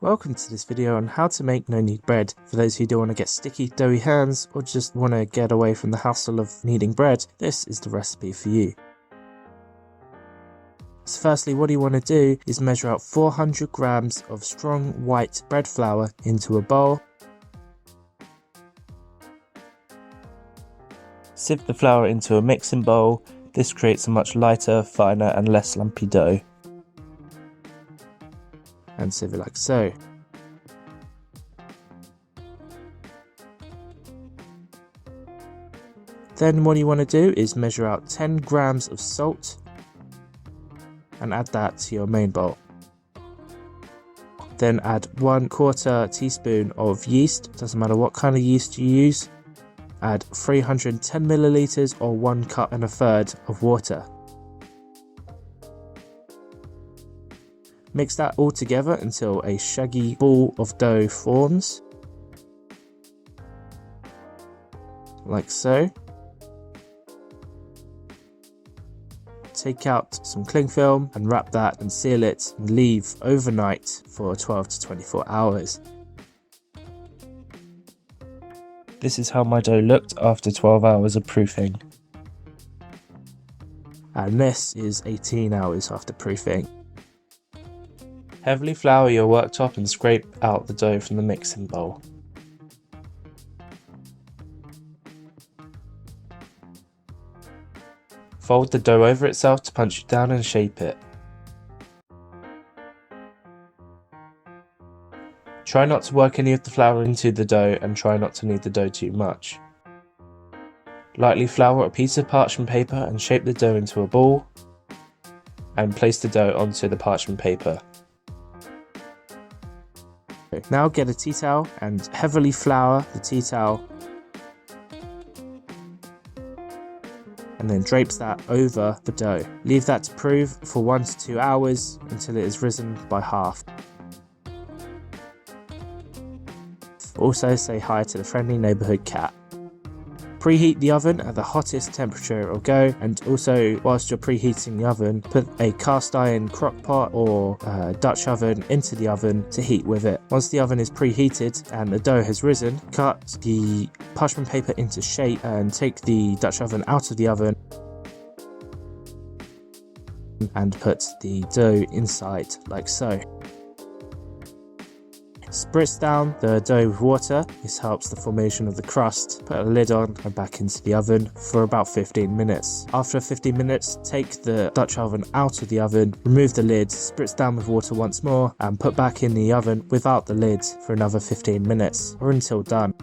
Welcome to this video on how to make no-knead bread. For those who don't want to get sticky, doughy hands or just want to get away from the hassle of kneading bread, this is the recipe for you. So firstly, what you want to do is measure out 400 grams of strong white bread flour into a bowl. Sieve the flour into a mixing bowl. This creates a much lighter, finer and less lumpy dough. And sieve it like so. Then what you want to do is measure out 10 grams of salt and add that to your main bowl. Then add 1/4 teaspoon of yeast, doesn't matter what kind of yeast you use. Add 310 milliliters or 1 cup and a third of water. Mix that all together until a shaggy ball of dough forms, like so. Take out some cling film and wrap that and seal it and leave overnight for 12 to 24 hours. This is how my dough looked after 12 hours of proofing. And this is 18 hours after proofing. Heavily flour your worktop and scrape out the dough from the mixing bowl. Fold the dough over itself to punch it down and shape it. Try not to work any of the flour into the dough and try not to knead the dough too much. Lightly flour a piece of parchment paper and shape the dough into a ball and place the dough onto the parchment paper. Now get a tea towel and heavily flour the tea towel and then drapes that over the dough. Leave that to prove for 1 to 2 hours until it is risen by half. Also say hi to the friendly neighbourhood cat. Preheat the oven at the hottest temperature it will go, and also whilst you're preheating the oven, put a cast iron crock pot or Dutch oven into the oven to heat with it. Once the oven is preheated and the dough has risen, cut the parchment paper into shape and take the Dutch oven out of the oven and put the dough inside like so. Spritz down the dough with water. This helps the formation of the crust. Put a lid on and back into the oven for about 15 minutes. After 15 minutes, take the Dutch oven out of the oven, remove the lid, spritz down with water once more and put back in the oven without the lid for another 15 minutes or until done.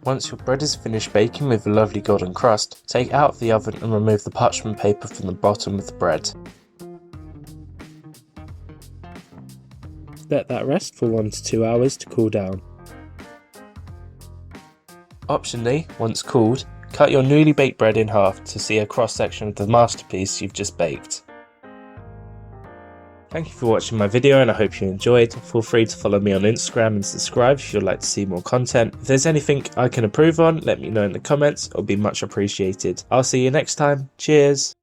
Once your bread is finished baking with a lovely golden crust, take it out of the oven and remove the parchment paper from the bottom of the bread. Let that rest for 1 to 2 hours to cool down. Optionally, once cooled, cut your newly baked bread in half to see a cross section of the masterpiece you've just baked. Thank you for watching my video and I hope you enjoyed. Feel free to follow me on Instagram and subscribe if you'd like to see more content. If there's anything I can improve on, let me know in the comments, it'll be much appreciated. I'll see you next time. Cheers!